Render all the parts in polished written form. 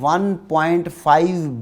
1.5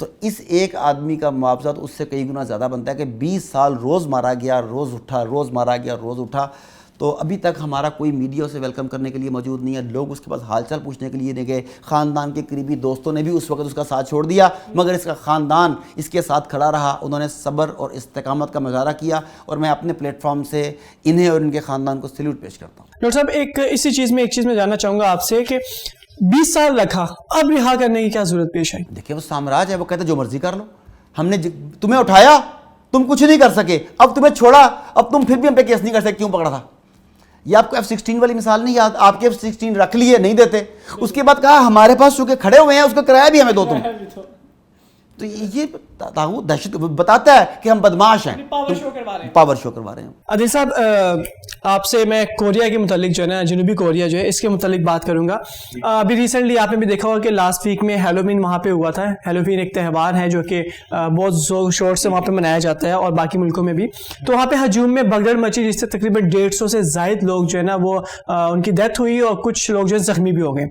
تو اس ایک آدمی کا معاوضہ تو اس سے کئی گنا زیادہ بنتا ہے کہ 20 سال روز مارا گیا، روز اٹھا، روز مارا گیا، روز اٹھا. تو ابھی تک ہمارا کوئی میڈیا اسے ویلکم کرنے کے لیے موجود نہیں ہے. لوگ اس کے پاس حال چال پوچھنے کے لیے نہیں گئے. خاندان کے قریبی دوستوں نے بھی اس وقت اس کا ساتھ چھوڑ دیا، مگر اس کا خاندان اس کے ساتھ کھڑا رہا. انہوں نے صبر اور استقامت کا مظاہرہ کیا، اور میں اپنے پلیٹ فارم سے انہیں اور ان کے خاندان کو سیلیوٹ پیش کرتا ہوں. ڈاکٹر صاحب اسی چیز میں ایک چیز میں جاننا چاہوں گا آپ سے کہ 20 سال رکھا، اب رہا کرنے کی کیا ضرورت پیش آئی؟ دیکھیں وہ سامراج ہے، وہ کہتے جو مرضی کر لو. ہم نے تمہیں اٹھایا، تم کچھ نہیں کر سکے، اب تمہیں چھوڑا، اب تم پھر بھی ہم پہ کیس نہیں کر سکتے، کیوں پکڑا تھا؟ یہ آپ کو F-16 والی مثال نہیں یاد؟ آپ کے F-16 رکھ لیے، نہیں دیتے. اس کے بعد کہا ہمارے پاس چونکہ کھڑے ہوئے ہیں اس کا کرایہ بھی ہمیں دو تم. تو یہ طاغوت دہشت بتاتا ہے کہ ہم بدماش ہیں، پاور شو کروا رہے ہیں. عادل صاحب آپ سے میں کوریا کے متعلق جو ہے نا، جنوبی کوریا جو ہے، اس کے متعلق بات کروں گا. ابھی ریسنٹلی آپ نے بھی دیکھا ہوگا کہ لاسٹ ویک میں ہیلووین وہاں پہ ہوا تھا. ہیلووین ایک تہوار ہے جو کہ بہت زور شور سے وہاں پہ منایا جاتا ہے، اور باقی ملکوں میں بھی. تو وہاں پہ ہجوم میں بھگدڑ مچی، جس سے تقریباً 150 سے زائد لوگ جو ہے نا وہ ان کی ڈیتھ ہوئی، اور کچھ لوگ جو ہے زخمی بھی ہو گئے.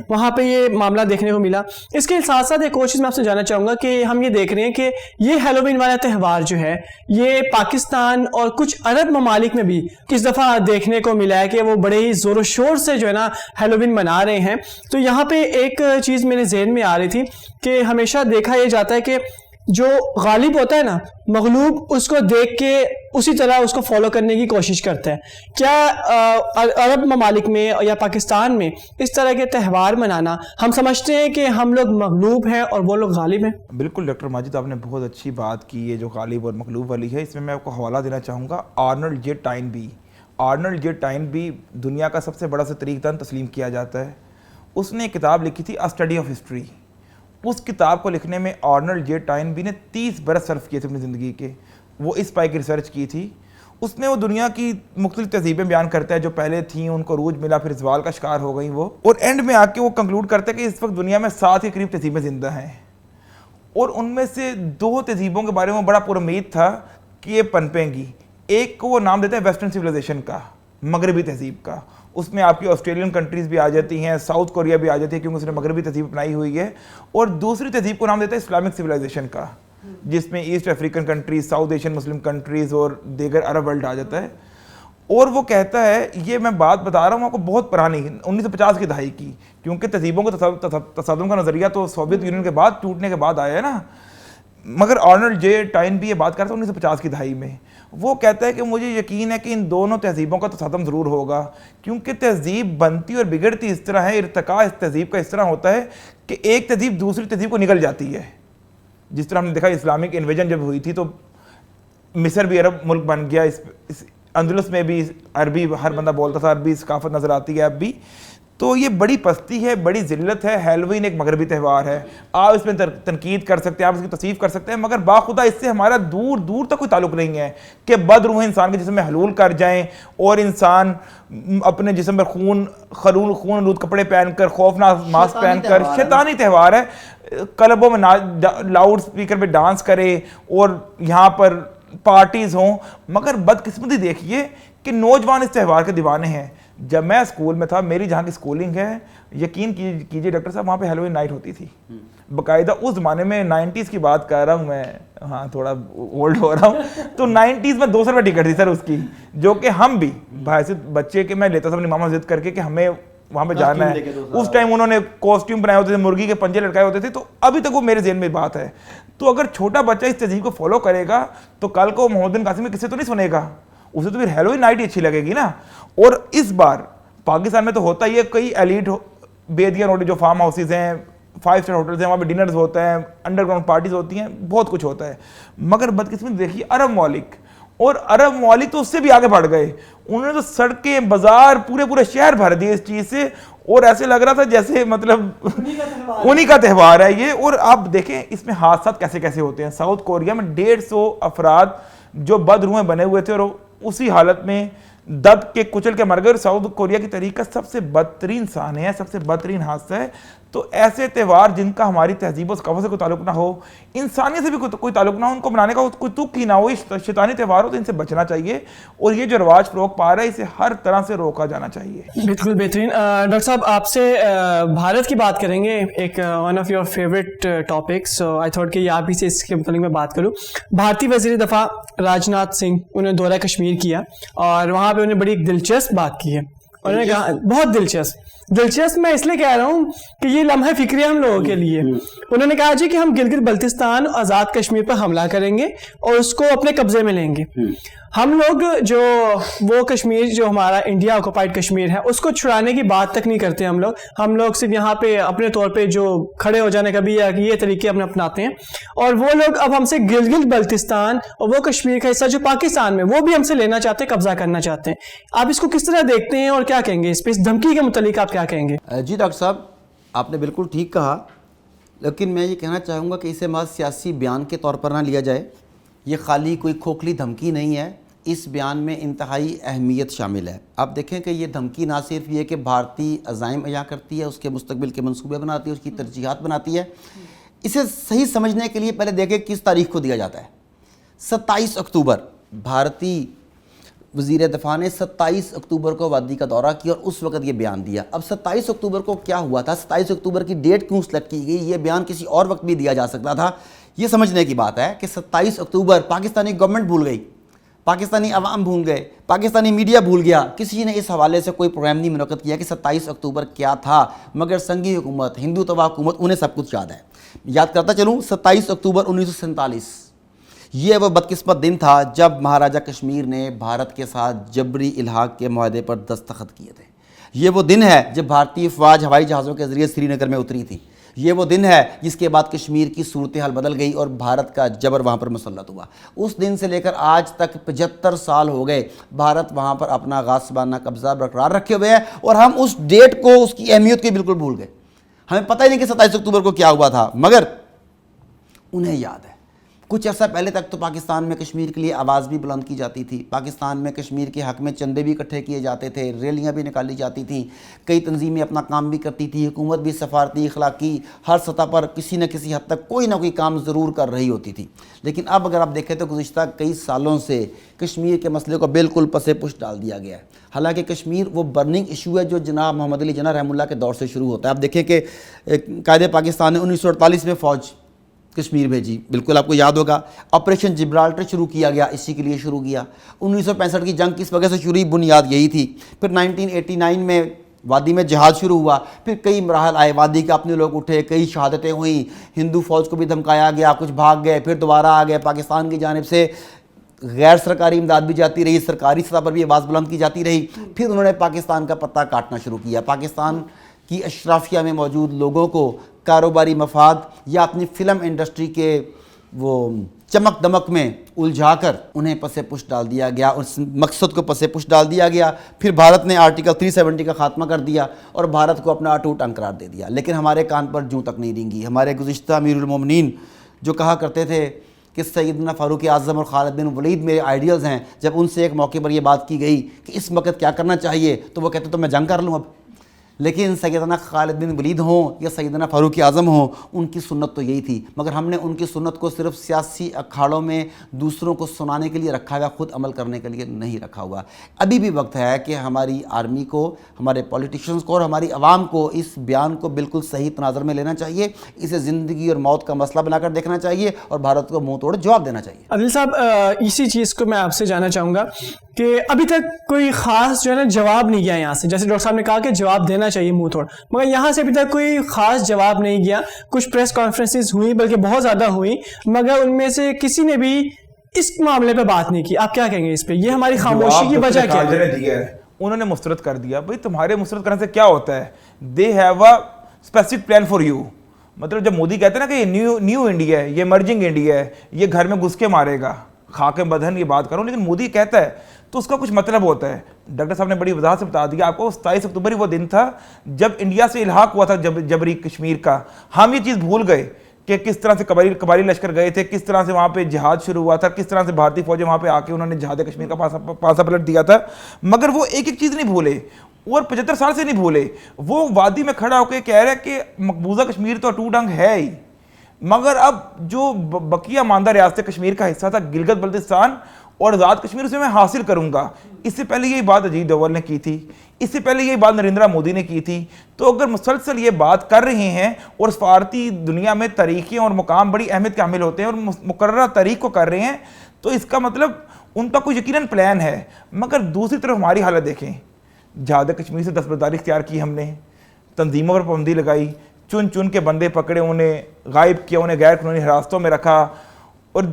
وہاں پہ یہ معاملہ دیکھنے کو ملا. اس کے ساتھ ساتھ ایک اور چیز میں آپ سے جاننا چاہوں گا کہ ہم یہ دیکھ رہے ہیں کہ یہ ہیلووین والا تہوار جو ہے یہ پاکستان اور کچھ عرب ممالک میں بھی کس دفعہ دیکھنے کو ملا ہے کہ وہ بڑے ہی زور و شور سے جو ہے نا ہیلووین منا رہے ہیں. تو یہاں پہ ایک چیز میرے ذہن میں آ رہی تھی کہ ہمیشہ دیکھا یہ جاتا ہے کہ جو غالب ہوتا ہے نا، مغلوب اس کو دیکھ کے اسی طرح اس کو فالو کرنے کی کوشش کرتا ہے. کیا عرب ممالک میں یا پاکستان میں اس طرح کے تہوار منانا، ہم سمجھتے ہیں کہ ہم لوگ مغلوب ہیں اور وہ لوگ غالب ہیں؟ بالکل ڈاکٹر ماجد، آپ نے بہت اچھی بات کی ہے جو غالب اور مغلوب والی ہے. اس میں آپ کو حوالہ دینا چاہوں گا آرنلڈ جے ٹائنبی. آرنلڈ جے ٹائنبی دنیا کا سب سے بڑا سے تاریخ دان تسلیم کیا جاتا ہے. اس نے ایک کتاب لکھی تھی، اسٹڈی آف ہسٹری. اس کتاب کو لکھنے میں آرنلڈ جے ٹائنبی نے 30 برس صرف کیے تھے اپنی زندگی کے. وہ اس پائے کی ریسرچ کی تھی. اس میں وہ دنیا کی مختلف تہذیبیں بیان کرتا ہے جو پہلے تھیں، ان کو عروج ملا، پھر زوال کا شکار ہو گئیں وہ، اور اینڈ میں آ کے وہ کنکلوڈ کرتا ہے کہ اس وقت دنیا میں 7 کے قریب تہذیبیں زندہ ہیں، اور ان میں سے 2 تہذیبوں کے بارے میں بڑا پر امید تھا کہ یہ پنپیں گی. ایک کو وہ نام دیتے ہیں ویسٹرن سویلائزیشن کا، مغربی تہذیب کا. اس میں آپ کی آسٹریلین کنٹریز بھی آ جاتی ہیں، ساؤتھ کوریا بھی آ جاتی ہے کیونکہ اس نے مغربی تہذیب اپنائی ہوئی ہے. اور دوسری تہذیب کو نام دیتا ہے اسلامک سویلائزیشن کا، جس میں east African countries, south Asian مسلم کنٹریز اور دیگر عرب ورلڈ آ جاتا ہے. اور وہ کہتا ہے، یہ میں بات بتا رہا ہوں آپ کو بہت پرانی 1950 کی دہائی کی، کیونکہ تہذیبوں کا تصادم کا نظریہ تو سوویت یونین کے بعد ٹوٹنے کے بعد آیا ہے نا. مگر آرنلڈ جے ٹائنبی یہ بات کرتا ہے 1950 کی دہائی میں. وہ کہتا ہے کہ مجھے یقین ہے کہ ان دونوں تہذیبوں کا تصادم ضرور ہوگا، کیونکہ تہذیب بنتی اور بگڑتی اس طرح ہے، ارتقاء اس تہذیب کا اس طرح ہوتا ہے کہ ایک تہذیب دوسری تہذیب کو نگل جاتی ہے. جس طرح ہم نے دیکھا اسلامک انویژن جب ہوئی تھی تو مصر بھی عرب ملک بن گیا، اس اندلس میں بھی عربی ہر بندہ بولتا تھا، عربی ثقافت نظر آتی ہے اب بھی. تو یہ بڑی پستی ہے، بڑی ذلت ہے. ہیلووین ایک مغربی تہوار ہے، آپ اس میں تنقید کر سکتے ہیں، آپ اس کی تصنیف کر سکتے ہیں، مگر باخدا اس سے ہمارا دور دور تک کوئی تعلق نہیں ہے کہ بد روح انسان کے جسم میں حلول کر جائیں اور انسان اپنے جسم پر خون آلود کپڑے پہن کر، خوفناک ماسک پہن کر، شیطانی تہوار ہے، کلبوں میں لاؤڈ اسپیکر پہ ڈانس کرے اور یہاں پر پارٹیز ہوں. مگر بدقسمتی دیکھیے کہ نوجوان اس تہوار کے دیوانے ہیں. جب میں اسکول میں تھا، میری جہاں کی اسکولنگ ہے، یقین کیجیے ڈاکٹر صاحب، وہاں پہ ہیلووین نائٹ ہوتی تھی باقاعدہ. اس زمانے میں 90s کی بات کر رہا ہوں میں، ہاں تھوڑا اولڈ ہو رہا ہوں. تو 90s میں 200 روپے ٹکٹ تھی سر اس کی، جو کہ ہم بھی بحیثیت بچے کے میں لیتا تھا اپنی ماما ضد کر کے کہ ہمیں وہاں پہ جانا ہے. اس ٹائم انہوں نے کاسٹیوم بنائے ہوتے تھے، مرغی کے پنجے لٹکائے ہوتے تھے. تو ابھی تک وہ میرے ذہن میں بات ہے. تو اگر چھوٹا بچہ اس تہذیب کو فالو کرے گا تو کل کو محمد بن قاسم کے قصے تو نہیں سنے گا، اسے تو پھر ہیلووین نائٹ ہی اچھی لگے گی نا. اور اس بار پاکستان میں تو ہوتا ہی ہے، کئی ایلیٹ بیدیاں روڈ جو فارم ہاؤسز ہیں، 5 اسٹار ہوٹلز ہیں، وہاں پہ ڈنرز ہوتے ہیں، انڈر گراؤنڈ پارٹیز ہوتی ہیں، بہت کچھ ہوتا ہے. مگر بدقسمتی دیکھیے عرب ممالک، اور عرب ممالک تو اس سے بھی آگے بڑھ گئے. انہوں نے تو سڑکیں، بازار، پورے شہر بھر دیے اس چیز سے، اور ایسے لگ رہا تھا جیسے مطلب انہی کا تہوار ہے یہ. اور آپ دیکھیں اس میں حادثات کیسے کیسے ہوتے ہیں. ساؤتھ کوریا میں 150 افراد جو بد روحیں بنے ہوئے تھے اور اسی حالت میں دب کے کچل کے مر گئے. اور ساؤتھ کوریا کی تحریک کا سب سے بدترین سانحہ ہے, سب سے بدترین حادثہ ہے. تو ایسے تہوار جن کا ہماری تہذیب و ثقافت سے کوئی تعلق نہ ہو, انسانیت سے بھی کوئی تعلق نہ ہو, ان کو منانے کا کوئی تک ہی نہ ہو, یہ شیطانی تہوار ہو, تو ان سے بچنا چاہیے. اور یہ جو رواج فروغ پا رہا ہے اسے ہر طرح سے روکا جانا چاہیے. بالکل بہترین. ڈاکٹر صاحب آپ سے بھارت کی بات کریں گے, ایک one of your favourite topics. I thought کہ یہ آپ ہی سے اس کے متعلق میں بات کروں. بھارتی وزیر دفاع راجناتھ سنگھ انہوں نے دورہ کشمیر کیا اور وہاں پہ انہوں نے بڑی ایک دلچسپ بات کی ہے. انہوں نے کہا بہت دلچسپ میں اس لیے کہہ رہا ہوں کہ یہ لمحہ فکری ہے ہم لوگوں کے لیے. انہوں نے کہا جی کہ ہم گلگت بلتستان آزاد کشمیر پر حملہ کریں گے اور اس کو اپنے قبضے میں لیں گے. ہم لوگ جو وہ کشمیر جو ہمارا انڈیا آکوپائڈ کشمیر ہے اس کو چھڑانے کی بات تک نہیں کرتے. ہم لوگ صرف یہاں پہ اپنے طور پہ جو کھڑے ہو جانے کا بھی یہ طریقے اپناتے ہیں. اور وہ لوگ اب ہم سے گلگت بلتستان اور وہ کشمیر کا حصہ جو پاکستان میں, وہ بھی ہم سے لینا چاہتے ہیں, قبضہ کرنا چاہتے ہیں. آپ اس کو کس طرح دیکھتے ہیں اور کیا کہیں گے اس پہ, اس دھمکی کے متعلق آپ کیا کہیں گے؟ جی ڈاکٹر صاحب آپ نے بالکل ٹھیک کہا, لیکن میں یہ کہنا چاہوں گا کہ اسے محض سیاسی بیان کے طور پر نہ لیا جائے. یہ خالی کوئی کھوکھلی دھمکی نہیں ہے, اس بیان میں انتہائی اہمیت شامل ہے. آپ دیکھیں کہ یہ دھمکی نہ صرف یہ کہ بھارتی عزائم عیاں کرتی ہے, اس کے مستقبل کے منصوبے بناتی ہے, اس کی ترجیحات بناتی ہے. اسے صحیح سمجھنے کے لیے پہلے دیکھیں کس تاریخ کو دیا جاتا ہے. 27 اکتوبر بھارتی وزیر دفاع نے 27 اکتوبر کو وادی کا دورہ کیا اور اس وقت یہ بیان دیا. اب 27 اکتوبر کو کیا ہوا تھا, 27 اکتوبر کی ڈیٹ کیوں سلیکٹ کی گئی, یہ بیان کسی اور وقت بھی دیا جا سکتا تھا. یہ سمجھنے کی بات ہے کہ 27 اکتوبر پاکستانی گورنمنٹ بھول گئی, پاکستانی عوام بھول گئے, پاکستانی میڈیا بھول گیا, کسی نے اس حوالے سے کوئی پروگرام نہیں منعقد کیا کہ 27 اکتوبر کیا تھا. مگر سنگھی حکومت, ہندو توا حکومت, انہیں سب کچھ یاد ہے. یاد کرتا چلوں, 27 اکتوبر 1947 یہ وہ بدقسمت دن تھا جب مہاراجہ کشمیر نے بھارت کے ساتھ جبری الحاق کے معاہدے پر دستخط کیے تھے. یہ وہ دن ہے جب بھارتی افواج ہوائی جہازوں کے ذریعے سری نگر میں اتری تھی. یہ وہ دن ہے جس کے بعد کشمیر کی صورتحال بدل گئی اور بھارت کا جبر وہاں پر مسلط ہوا. اس دن سے لے کر آج تک 75 سال ہو گئے بھارت وہاں پر اپنا غاصبانہ قبضہ برقرار رکھے ہوئے ہے, اور ہم اس ڈیٹ کو, اس کی اہمیت کو بالکل بھول گئے. ہمیں پتہ ہی نہیں کہ 27 اکتوبر کو کیا ہوا تھا, مگر انہیں یاد ہے. کچھ عرصہ پہلے تک تو پاکستان میں کشمیر کے لیے آواز بھی بلند کی جاتی تھی, پاکستان میں کشمیر کے حق میں چندے بھی اکٹھے کیے جاتے تھے, ریلیاں بھی نکالی جاتی تھیں, کئی تنظیمیں اپنا کام بھی کرتی تھی, حکومت بھی سفارتی اخلاقی ہر سطح پر کسی نہ کسی حد تک کوئی نہ کوئی کام ضرور کر رہی ہوتی تھی. لیکن اب اگر آپ دیکھیں تو گزشتہ کئی سالوں سے کشمیر کے مسئلے کو بالکل پسے پش ڈال دیا گیا ہے. حالانکہ کشمیر وہ برننگ ایشو ہے جو جناب محمد علی جناح رحمہ اللہ کے دور سے شروع ہوتا ہے. آپ دیکھیں کہ قائد پاکستان نے 1948 میں فوج کشمیر بھیجی, بالکل آپ کو یاد ہوگا. آپریشن جبرالٹر شروع کیا گیا, اسی کے لیے شروع کیا. 1965 کی جنگ کس وجہ سے شروع, بنیاد یہی تھی. پھر 1989 میں وادی میں جہاد شروع ہوا, پھر کئی مراحل آئے, وادی کے اپنے لوگ اٹھے, کئی شہادتیں ہوئیں, ہندو فوج کو بھی دھمکایا گیا, کچھ بھاگ گئے, پھر دوبارہ آ گئے. پاکستان کی جانب سے غیر سرکاری امداد بھی جاتی رہی, سرکاری سطح پر بھی آواز بلند کی جاتی رہی. پھر انہوں نے پاکستان کا پتہ کاٹنا شروع کیا. پاکستان کی اشرافیہ میں موجود لوگوں کو کاروباری مفاد یا اپنی فلم انڈسٹری کے وہ چمک دمک میں الجھا کر انہیں پسے پش ڈال دیا گیا, اس مقصد کو پسے پش ڈال دیا گیا. پھر بھارت نے آرٹیکل 370 کا خاتمہ کر دیا اور بھارت کو اپنا اٹوٹ انگ قرار دے دیا. لیکن ہمارے کان پر جوں تک نہیں رینگی. ہمارے گزشتہ امیر المومنین جو کہا کرتے تھے کہ سیدنا فاروق اعظم اور خالد بن ولید میرے آئیڈیلز ہیں, جب ان سے ایک موقع پر یہ بات کی گئی کہ اس وقت کیا کرنا چاہیے تو وہ کہتے تو میں جنگ کر لوں. اب لیکن سیدنا خالد بن ولید ہوں یا سیدنا فاروق اعظم ہوں, ان کی سنت تو یہی تھی, مگر ہم نے ان کی سنت کو صرف سیاسی اکھاڑوں میں دوسروں کو سنانے کے لیے رکھا ہوا, خود عمل کرنے کے لیے نہیں رکھا ہوا. ابھی بھی وقت ہے کہ ہماری آرمی کو, ہمارے پولیٹیشنز کو اور ہماری عوام کو اس بیان کو بالکل صحیح تناظر میں لینا چاہیے, اسے زندگی اور موت کا مسئلہ بنا کر دیکھنا چاہیے اور بھارت کو منہ توڑ جواب دینا چاہیے. عادل صاحب اسی چیز کو میں آپ سے جاننا چاہوں گا کہ ابھی تک کوئی خاص جو ہے نا جواب نہیں گیا یہاں سے, جیسے ڈاکٹر صاحب نے کہا کہ جواب دینا چاہیے منہ توڑ, مگر یہاں سے ابھی تک کوئی خاص جواب نہیں گیا. کچھ پریس کانفرنسز ہوئی, بلکہ بہت زیادہ ہوئی, مگر ان میں سے کسی نے بھی اس معاملے پہ بات نہیں کی. آپ کیا کہیں گے اس پہ, یہ ہماری خاموشی کی وجہ کیا ہے؟ انہوں نے مسترد کر دیا. بھائی تمہارے مسترد کرنے سے کیا ہوتا ہے, they have a specific plan for you. مطلب جب مودی کہتے ہیں نا کہ یہ نیو انڈیا ہے, یہ ایمرجنگ انڈیا ہے, یہ گھر میں گھس کے مارے گا, خاک بدہن یہ بات کروں, لیکن مودی کہتا ہے تو اس کا کچھ مطلب ہوتا ہے. ڈاکٹر صاحب نے بڑی وضاحت سے بتا دیا آپ کو. 27 اکتوبر ہی وہ دن تھا جب انڈیا سے الحاق ہوا تھا جبری کشمیر کا. ہم یہ چیز بھول گئے کہ کس طرح سے قبائلی لشکر گئے تھے, کس طرح سے وہاں پہ جہاد شروع ہوا تھا, کس طرح سے بھارتی فوجیں وہاں پہ آ کے انہوں نے جہاد کشمیر کا پاسا پلٹ دیا تھا. مگر وہ ایک ایک چیز نہیں بھولے, اور 75 سال سے نہیں بھولے. وہ وادی میں کھڑا ہو کے کہہ رہے کہ مقبوضہ کشمیر تو ٹوٹ ڈنگ ہے ہی, مگر اب جو بقیہ ماندہ ریاست کشمیر کا حصہ تھا گلگت بلتستان اور آزاد کشمیر, اسے میں حاصل کروں گا. اس سے پہلے یہی بات اجیت ڈوبھل نے کی تھی, اس سے پہلے یہی بات نریندر مودی نے کی تھی. تو اگر مسلسل یہ بات کر رہے ہیں اور سفارتی دنیا میں تاریخیں اور مقام بڑی اہمیت کے حامل ہوتے ہیں اور مقررہ تاریخ کو کر رہے ہیں, تو اس کا مطلب ان کا کوئی یقیناً پلان ہے. مگر دوسری طرف ہماری حالت دیکھیں, جہاد کشمیر سے دستبرداری اختیار کی ہم نے, تنظیموں پر پابندی لگائی, چن کے بندے پکڑے, انہیں غائب کیا, انہیں غیر قانونی حراستوں میں رکھا, اور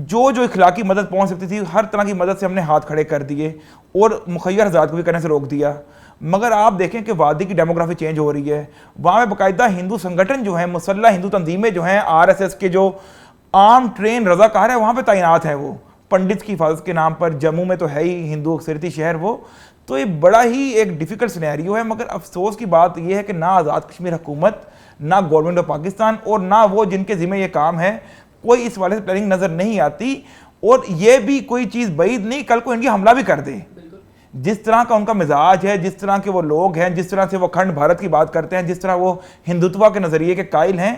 جو اخلاقی مدد پہنچ سکتی تھی ہر طرح کی مدد سے ہم نے ہاتھ کھڑے کر دیے اور مخیر حضرات کو بھی کرنے سے روک دیا. مگر آپ دیکھیں کہ وادی کی ڈیموگرافی چینج ہو رہی ہے. وہاں پہ باقاعدہ ہندو سنگٹھن جو ہیں, مسلح ہندو تنظیمیں جو ہیں, RSS کے جو عام ٹرین رضاکار ہیں وہاں پہ تعینات ہیں, وہ پنڈت کی حفاظت کے نام پر. جموں میں تو ہے ہی ہندو اکثریتی شہر وہ, تو یہ بڑا ہی ایک ڈیفیکلٹ سینیریو ہے. مگر افسوس کی بات یہ ہے کہ نہ آزاد کشمیر حکومت, نہ گورنمنٹ آف پاکستان, اور نہ وہ جن کے ذمہ یہ کام ہے, کوئی اس والے سے پلاننگ نظر نہیں آتی. اور یہ بھی کوئی چیز بعید نہیں کل کو انڈیا حملہ بھی کر دے. جس طرح کا ان کا مزاج ہے, جس طرح کے وہ لوگ ہیں, جس طرح سے وہ اکھنڈ بھارت کی بات کرتے ہیں, جس طرح وہ ہندوتوا کے نظریے کے قائل ہیں,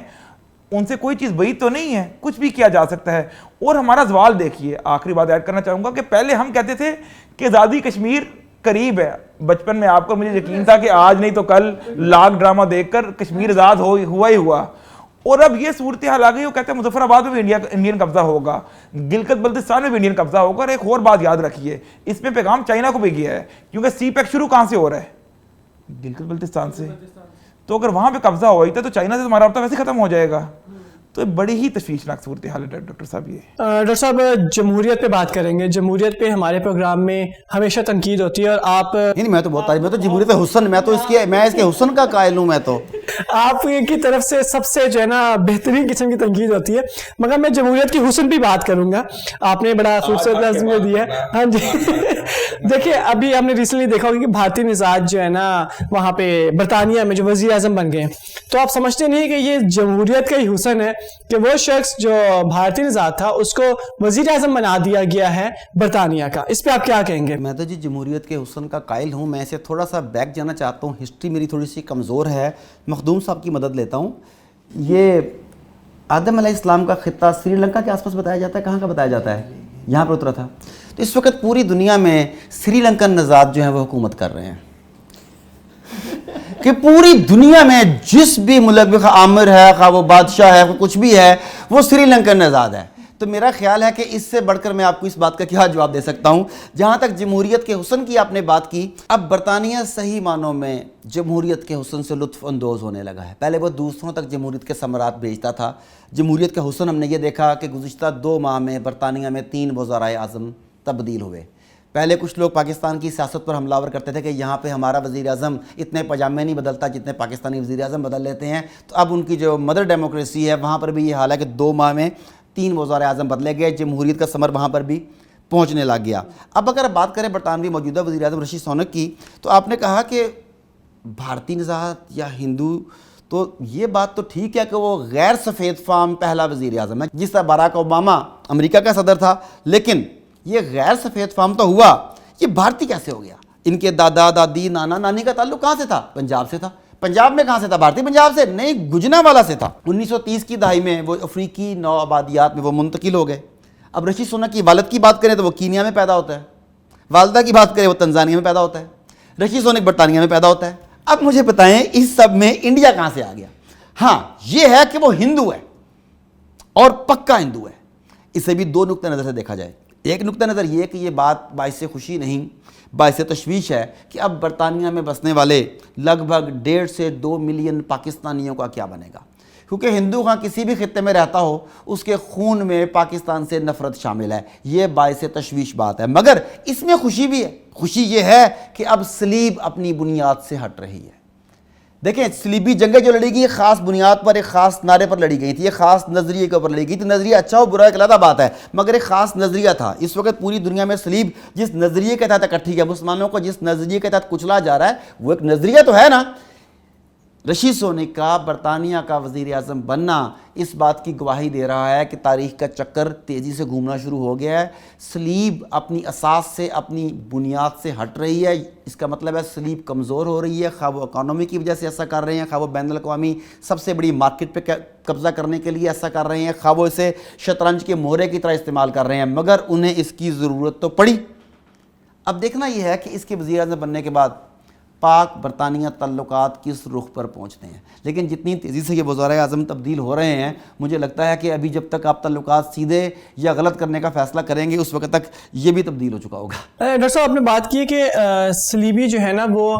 ان سے کوئی چیز بعید تو نہیں ہے, کچھ بھی کیا جا سکتا ہے. اور ہمارا زوال دیکھیے, آخری بات ایڈ کرنا چاہوں گا کہ پہلے ہم کہتے تھے کہ آزادی کشمیر قریب ہے. بچپن میں آپ کو مجھے یقین تھا کہ آج نہیں تو کل لاکھ ڈرامہ دیکھ کر کشمیر آزاد ہوا ہی ہوا. اور اب یہ صورتحال آ گئی, وہ کہتے ہیں مظفر آباد میں بھی انڈین قبضہ ہوگا, گلگت بلتستان میں بھی انڈین قبضہ ہوگا. اور ایک اور بات یاد رکھیے, اس میں پیغام چائنا کو بھی گیا ہے, کیونکہ سی پیک شروع کہاں سے ہو رہا ہے, گلگت بلتستان سے. تو اگر وہاں پہ قبضہ ہوا ہی تھا تو چائنا سے ہمارا رابطہ ویسے ختم ہو جائے گا. تو بڑی ہی تشویشناک صورتحال ہے ڈاکٹر صاحب. یہ ڈاکٹر صاحب جمہوریت پہ بات کریں گے. جمہوریت پہ ہمارے پروگرام میں ہمیشہ تنقید ہوتی ہے, اور آپ نہیں, میں تو بہت تعریف, میں تو جمہوریت حسن, میں اس کے حسن کا قائل ہوں. میں تو آپ کی طرف سے سب سے جو ہے نا بہترین قسم کی تنقید ہوتی ہے, مگر میں جمہوریت کی حسن بھی بات کروں گا. آپ نے بڑا خوبصورت لفظ میں دیا ہے. ہاں جی دیکھیں, ابھی ہم نے ریسنٹلی دیکھا ہوگا کہ بھارتی نژاد جو ہے نا وہاں پہ برطانیہ میں جو وزیر اعظم بن گئے, تو آپ سمجھتے نہیں کہ یہ جمہوریت کا ہی حسن ہے کہ وہ شخص جو بھارتی نژاد تھا اس کو وزیر اعظم بنا دیا گیا ہے برطانیہ کا. اس پہ آپ کیا کہیں گے؟ میں تو جی جمہوریت کے حسن کا قائل ہوں. میں اسے تھوڑا سا بیک جانا چاہتا ہوں, ہسٹری میری تھوڑی سی کمزور ہے. مخدوم صاحب کی مدد لیتا ہوں. یہ آدم علیہ السلام کا خطہ سری لنکا کے آس پاس بتایا جاتا ہے. کہاں کا بتایا جاتا ہے؟ یہاں پر اترا تھا. تو اس وقت پوری دنیا میں سری لنکن نژاد جو ہیں وہ حکومت کر رہے ہیں, کہ پوری دنیا میں جس بھی ملک میں عامر ہے, خواہ وہ بادشاہ ہے, کچھ بھی ہے, وہ سری لنکن نژاد ہے. تو میرا خیال ہے کہ اس سے بڑھ کر میں آپ کو اس بات کا کیا جواب دے سکتا ہوں. جہاں تک جمہوریت کے حسن کی آپ نے بات کی, اب برطانیہ صحیح معنوں میں جمہوریت کے حسن سے لطف اندوز ہونے لگا ہے. پہلے وہ دوسروں تک جمہوریت کے ثمرات بھیجتا تھا. جمہوریت کا حسن ہم نے یہ دیکھا کہ گزشتہ 2 ماہ میں برطانیہ میں 3 وزرائے اعظم تبدیل ہوئے. پہلے کچھ لوگ پاکستان کی سیاست پر حملہ آور کرتے تھے کہ یہاں پہ ہمارا وزیر اعظم اتنے پاجامے نہیں بدلتا جتنے پاکستانی وزیر اعظم بدل لیتے ہیں. تو اب ان کی جو مدر ڈیموکریسی ہے وہاں پر بھی یہ حال ہے کہ 2 ماہ میں 3 وزرائے اعظم بدلے گئے. جمہوریت کا ثمر وہاں پر بھی پہنچنے لگ گیا. اب اگر بات کریں برطانوی موجودہ وزیر اعظم رشی سونک کی, تو آپ نے کہا کہ بھارتی نژاد یا ہندو, تو یہ بات تو ٹھیک ہے کہ وہ غیر سفید فام پہلا وزیر اعظم ہے. جس طرح باراک اوباما امریکہ کا صدر تھا, لیکن یہ غیر سفید فام تو ہوا, یہ بھارتی کیسے ہو گیا؟ ان کے دادا دادی نانا نانی کا تعلق کہاں سے تھا؟ پنجاب سے تھا. پنجاب میں کہاں سے تھا؟ بھارتی پنجاب سے نہیں, گجرانوالہ سے تھا. 1930 کی دہائی میں وہ افریقی نو آبادیات میں وہ منتقل ہو گئے. اب رشی سونک کی والد کی بات کریں تو وہ کینیا میں پیدا ہوتا ہے, والدہ کی بات کریں وہ تنزانیہ میں پیدا ہوتا ہے, رشی سونک برطانیہ میں پیدا ہوتا ہے. اب مجھے بتائیں اس سب میں انڈیا کہاں سے آ گیا؟ ہاں یہ ہے کہ وہ ہندو ہے اور پکا ہندو ہے. اسے بھی 2 نقطہ نظر سے دیکھا جائے. ایک نقطہ نظر یہ کہ یہ بات باعث خوشی نہیں, باعث تشویش ہے کہ اب برطانیہ میں بسنے والے لگ بھگ 1.5 سے 2 ملین پاکستانیوں کا کیا بنے گا. کیونکہ ہندو خواہ کسی بھی خطے میں رہتا ہو اس کے خون میں پاکستان سے نفرت شامل ہے. یہ باعث تشویش بات ہے. مگر اس میں خوشی بھی ہے. خوشی یہ ہے کہ اب صلیب اپنی بنیاد سے ہٹ رہی ہے. دیکھیں صلیبی جنگیں جو لڑی گئی یہ خاص بنیاد پر, ایک خاص نعرے پر لڑی گئی تھی, یہ خاص نظریے کے اوپر لڑی گئی تھی. نظریہ اچھا ہو برا ایک علیحدہ بات ہے, مگر ایک خاص نظریہ تھا. اس وقت پوری دنیا میں صلیب جس نظریے کے تحت اکٹھی ہے, مسلمانوں کو جس نظریے کے تحت کچلا جا رہا ہے, وہ ایک نظریہ تو ہے نا. رشید سونک کا برطانیہ کا وزیر اعظم بننا اس بات کی گواہی دے رہا ہے کہ تاریخ کا چکر تیزی سے گھومنا شروع ہو گیا ہے. سلیب اپنی اساس سے، اپنی بنیاد سے ہٹ رہی ہے. اس کا مطلب ہے سلیب کمزور ہو رہی ہے، خواہ وہ اکانومی کی وجہ سے ایسا کر رہے ہیں، خواہ وہ بین الاقوامی سب سے بڑی مارکیٹ پہ قبضہ کرنے کے لیے ایسا کر رہے ہیں، خواہ وہ اسے شطرنج کے مہرے کی طرح استعمال کر رہے ہیں، مگر انہیں اس کی ضرورت تو پڑی. اب دیکھنا یہ ہے کہ اس کے وزیر اعظم بننے کے بعد پاک برطانیہ تعلقات کس رخ پر پہنچتے ہیں. لیکن جتنی تیزی سے یہ وزرائے اعظم تبدیل ہو رہے ہیں، مجھے لگتا ہے کہ ابھی جب تک آپ تعلقات سیدھے یا غلط کرنے کا فیصلہ کریں گے، اس وقت تک یہ بھی تبدیل ہو چکا ہوگا. ڈاکٹر صاحب، آپ نے بات کی کہ سلیبی جو ہے نا وہ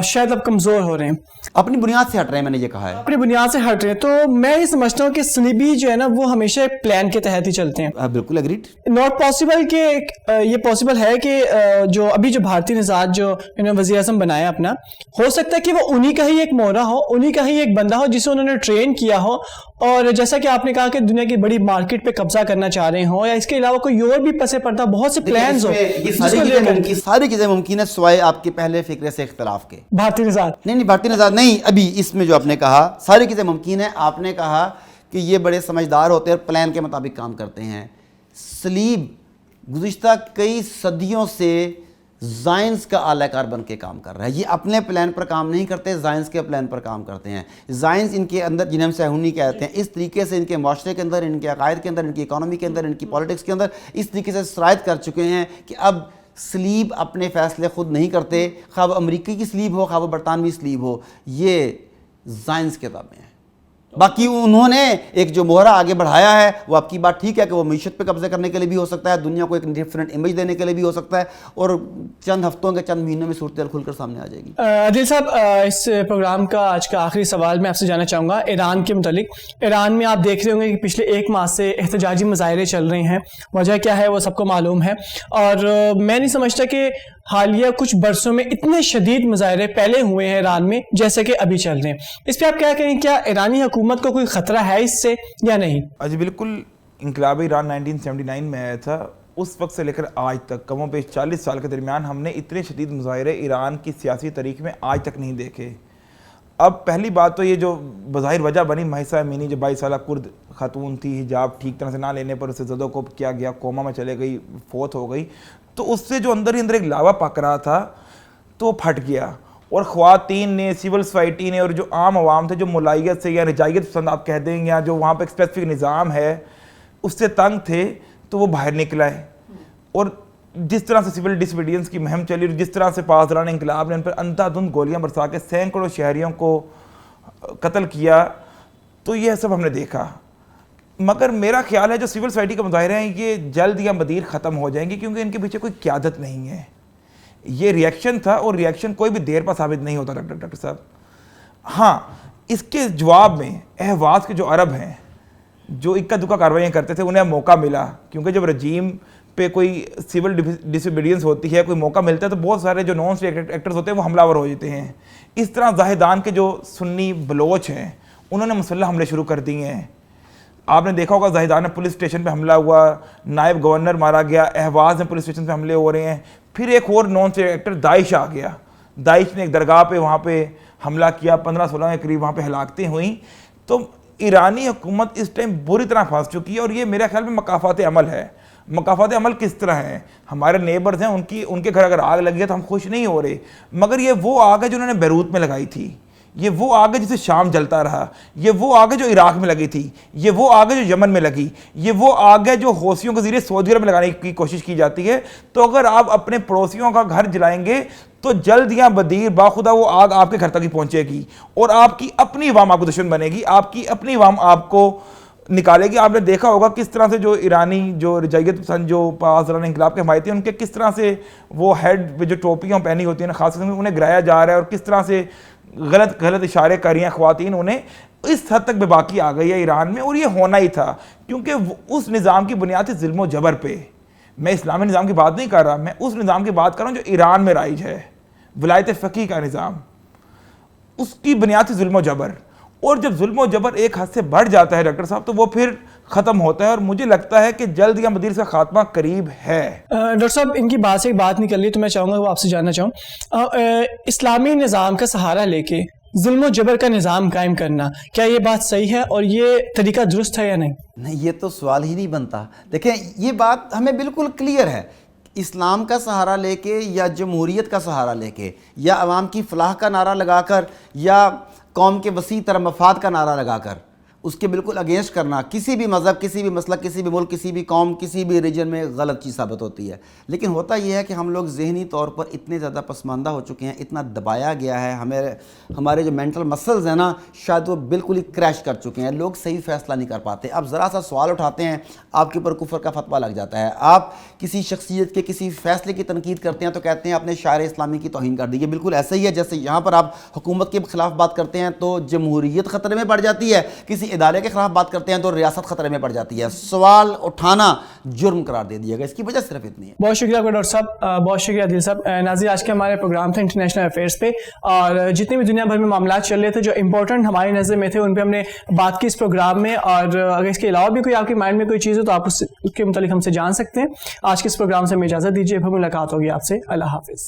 شاید اب کمزور ہو رہے ہیں، اپنی بنیاد سے ہٹ رہے ہیں. میں نے یہ کہا ہے اپنی بنیاد سے ہٹ رہے ہیں. تو میں یہ سمجھتا ہوں کہ سلیبی جو ہے نا وہ ہمیشہ ایک پلان کے تحت ہی چلتے ہیں. بالکل اگریڈ. ناٹ پاسبل کہ یہ پاسبل ہے کہ جو ابھی جو بھارتی نژاد جو انہوں نے وزیر اعظم بنایا اپنا، ہو سکتا ہے کہ وہ انہی کا ہی ایک مورا ہو، انہی کا ہی ایک بندہ ہو جسے انہوں نے ٹرین کیا ہو، اور جیسا کہ آپ نے کہا کہ دنیا کی بڑی مارکیٹ پہ قبضہ کرنا چاہ رہے ہوں، یا اس کے علاوہ کوئی اور بھی پس پردہ بہت سے پلانز ہو. یہ ساری چیزیں ممکن ہے سوائے آپ کے پہلے فکرے سے اختلاف کے. بھارتی نژاد نہیں بھارتی نژاد نہیں. ابھی اس میں جو آپ نے کہا ساری چیزیں ممکن ہے. آپ نے کہا کہ یہ بڑے سمجھدار ہوتے ہیں اور پلان کے مطابق کام کرتے ہیں. سلیب گزشتہ کئی صدیوں سے زائنس کا اعلی کار بن کے کام کر رہا ہے. یہ اپنے پلان پر کام نہیں کرتے، زائنس کے پلان پر کام کرتے ہیں. زائنس ان کے اندر، جنہیں ہم صہیونی کہتے ہیں، اس طریقے سے ان کے معاشرے کے اندر، ان کے عقائد کے اندر، ان کی اکانومی کے اندر، ان کی پالیٹکس کے اندر اس طریقے سے سرایت کر چکے ہیں کہ اب سلیب اپنے فیصلے خود نہیں کرتے. خواہ وہ امریکی کی سلیب ہو، خواہ وہ برطانوی سلیب ہو، یہ زائنس کے تابع ہیں. باقی انہوں نے ایک جو مہرہ آگے بڑھایا ہے، وہ آپ کی بات ٹھیک ہے کہ وہ معیشت پہ قبضہ کرنے کے لیے بھی ہو سکتا ہے، دنیا کو ایک ڈیفرنٹ امیج دینے کے لیے بھی ہو سکتا ہے، اور چند ہفتوں کے چند مہینوں میں صورتحال کھل کر سامنے آ جائے گی. عادل صاحب، اس پروگرام کا آج کا آخری سوال میں آپ سے جاننا چاہوں گا ایران کے متعلق. ایران میں آپ دیکھ رہے ہوں گے کہ پچھلے 1 ماہ سے احتجاجی مظاہرے چل رہے ہیں. وجہ کیا ہے وہ سب کو معلوم ہے، اور میں نہیں سمجھتا کہ حالیہ کچھ برسوں میں اتنے شدید مظاہرے پہلے ہوئے ہیں ایران میں جیسے کہ ابھی چل رہے ہیں. اس پہ آپ کیا کہیں، کیا ایرانی حکومت کو کوئی خطرہ ہے اس سے یا نہیں؟ جی بالکل. انقلاب ایران 1979 میں آیا تھا، اس وقت سے لے کر آج تک کم و بیش 40 سال کے درمیان ہم نے اتنے شدید مظاہرے ایران کی سیاسی تاریخ میں آج تک نہیں دیکھے. اب پہلی بات تو یہ جو بظاہر وجہ بنی مہسا امینی، جو 22 سالہ کرد خاتون تھی، حجاب ٹھیک طرح سے نہ لینے پر اسے زد و کوب کیا گیا، کوما میں چلے گئی، فوت ہو گئی، تو اس سے جو اندر ہی اندر ایک لاوا پک رہا تھا تو پھٹ گیا. اور خواتین نے، سول سوسائٹی نے، اور جو عام عوام تھے جو ملائیت سے یا رجائیت پسند آپ کہہ دیں، یا جو وہاں پہ ایک اسپیسیفک نظام ہے اس سے تنگ تھے، تو وہ باہر نکل آئے. اور جس طرح سے سول ڈس اوبیڈینس کی مہم چلی، اور جس طرح سے پاسداران انقلاب نے ان پر اندھا دھند گولیاں برسا کے سینکڑوں شہریوں کو قتل کیا، تو یہ سب ہم نے دیکھا. مگر میرا خیال ہے جو سول سوسائٹی کے مظاہرے ہیں یہ جلد یا بدیر ختم ہو جائیں گے، کیونکہ ان کے پیچھے کوئی قیادت نہیں ہے. یہ ریئیکشن تھا، اور ریئیکشن کوئی بھی دیر پر ثابت نہیں ہوتا ڈاکٹر صاحب. ہاں، اس کے جواب میں اہواز کے جو عرب ہیں جو اکا دکا کاروائیاں کرتے تھے، انہیں موقع ملا، کیونکہ جب رجیم پہ کوئی سول ڈس اوبیڈینس ہوتی ہے، کوئی موقع ملتا ہے، تو بہت سارے جو نان اسٹیٹ ایکٹرز ہوتے ہیں وہ حملہ ور ہو جاتے ہیں. اس طرح زاہدان کے جو سنی بلوچ ہیں انہوں نے مسلح حملے شروع کر دیے ہیں. آپ نے دیکھا ہوگا زاہدان میں پولیس اسٹیشن پہ حملہ ہوا، نائب گورنر مارا گیا، اہواز میں پولیس اسٹیشن پہ حملے ہو رہے ہیں. پھر ایک اور نان اسٹیٹ ایکٹر داعش آ گیا، داعش نے ایک درگاہ پہ وہاں پہ حملہ کیا، 15-16 کے قریب وہاں پہ ہلاکتیں ہوئیں. تو ایرانی حکومت اس ٹائم بری طرح پھنس چکی ہے، اور یہ میرے خیال میں مقافات عمل ہے. مقافات عمل کس طرح ہیں؟ ہمارے نیبرز ہیں، ان کے گھر اگر آگ لگی ہے تو ہم خوش نہیں ہو رہے، مگر یہ وہ آگ ہے جو انہوں نے بیروت میں لگائی تھی، یہ وہ آگ ہے جسے شام جلتا رہا، یہ وہ آگ ہے جو عراق میں لگی تھی، یہ وہ آگ ہے جو یمن میں لگی، یہ وہ آگ ہے جو حوثیوں کے ذریعے سعودی عرب میں لگانے کی کوشش کی جاتی ہے. تو اگر آپ اپنے پڑوسیوں کا گھر جلائیں گے تو جلد یا بدیر باخدا وہ آگ آپ کے گھر تک ہی پہنچے گی، اور آپ کی اپنی عوام آپ کو دشمن بنے گی، آپ کی اپنی عوام آپ کو نکالے گی. آپ نے دیکھا ہوگا کس طرح سے جو ایرانی جو رجائیت پسند جو پاسداران انقلاب کے حمایتی ہیں، ان کے کس طرح سے وہ ہیڈ پہ جو ٹوپیاں پہنی ہوتی ہیں خاص طور سے انہیں گرایا جا رہا ہے، اور کس طرح سے غلط اشارے کر رہی ہیں خواتین. انہیں اس حد تک بے باکی آ گئی ہے ایران میں، اور یہ ہونا ہی تھا، کیونکہ اس نظام کی بنیاد تھی ظلم و جبر پہ. میں اسلامی نظام کی بات نہیں کر رہا، میں اس نظام کی بات کر رہا ہوں جو ایران میں رائج ہے، ولایت فقیہ کا نظام. اس کی بنیاد تھی ظلم و جبر، اور جب ظلم و جبر ایک حد سے بڑھ جاتا ہے ڈاکٹر صاحب تو وہ پھر ختم ہوتا ہے، اور مجھے لگتا ہے کہ جلد یا بدیر کا خاتمہ قریب ہے. ڈاکٹر صاحب، ان کی بات سے ایک بات نکل رہی تو میں چاہوں گا وہ آپ سے جاننا چاہوں، اسلامی نظام کا سہارا لے کے ظلم و جبر کا نظام قائم کرنا، کیا یہ بات صحیح ہے اور یہ طریقہ درست ہے یا نہیں؟ نہیں، یہ تو سوال ہی نہیں بنتا. دیکھیں یہ بات ہمیں بالکل کلیئر ہے. اسلام کا سہارا لے کے یا جمہوریت کا سہارا لے کے یا عوام کی فلاح کا نعرہ لگا کر یا قوم کے وسیع تر مفاد کا نعرہ لگا کر اس کے بالکل اگینسٹ کرنا کسی بھی مذہب، کسی بھی مسلک، کسی بھی ملک، کسی بھی قوم، کسی بھی ریجن میں غلط چیز ثابت ہوتی ہے. لیکن ہوتا یہ ہے کہ ہم لوگ ذہنی طور پر اتنے زیادہ پسماندہ ہو چکے ہیں، اتنا دبایا گیا ہے، ہمارے جو مینٹل مسلز ہیں نا شاید وہ بالکل ہی کریش کر چکے ہیں. لوگ صحیح فیصلہ نہیں کر پاتے. آپ ذرا سا سوال اٹھاتے ہیں آپ کے اوپر کفر کا فتویٰ لگ جاتا ہے. آپ کسی شخصیت کے کسی فیصلے کی تنقید کرتے ہیں تو کہتے ہیں آپ نے شاعر اسلامی کی توہین کر دی. یہ بالکل ایسا ہی ہے جیسے یہاں پر آپ حکومت کے خلاف بات کرتے ہیں تو جمہوریت خطرے میں پڑ جاتی ہے، کسی ادارے کے خلاف بات کرتے ہیں تو ریاست خطرے میں پڑ جاتی ہے. سوال اٹھانا جرم قرار دے دیا گیا. اس کی وجہ صرف اتنی ہے. بہت شکریہ ڈاکٹر صاحب، بہت شکریہ عادل صاحب. ناظرین آج کے ہمارے پروگرام تھے انٹرنیشنل افیئرس پہ، اور جتنے بھی دنیا بھر میں معاملات چل رہے تھے جو امپورٹنٹ ہماری نظر میں تھے ان پہ ہم نے بات کی اس پروگرام میں. اور اگر اس کے علاوہ بھی کوئی آپ کے مائنڈ میں کوئی چیز ہو تو آپ اس کے متعلق ہم سے جان سکتے ہیں. آج کے اس پروگرام سے ہمیں اجازت دیجیے، پھر ملاقات ہوگی آپ سے. اللہ حافظ.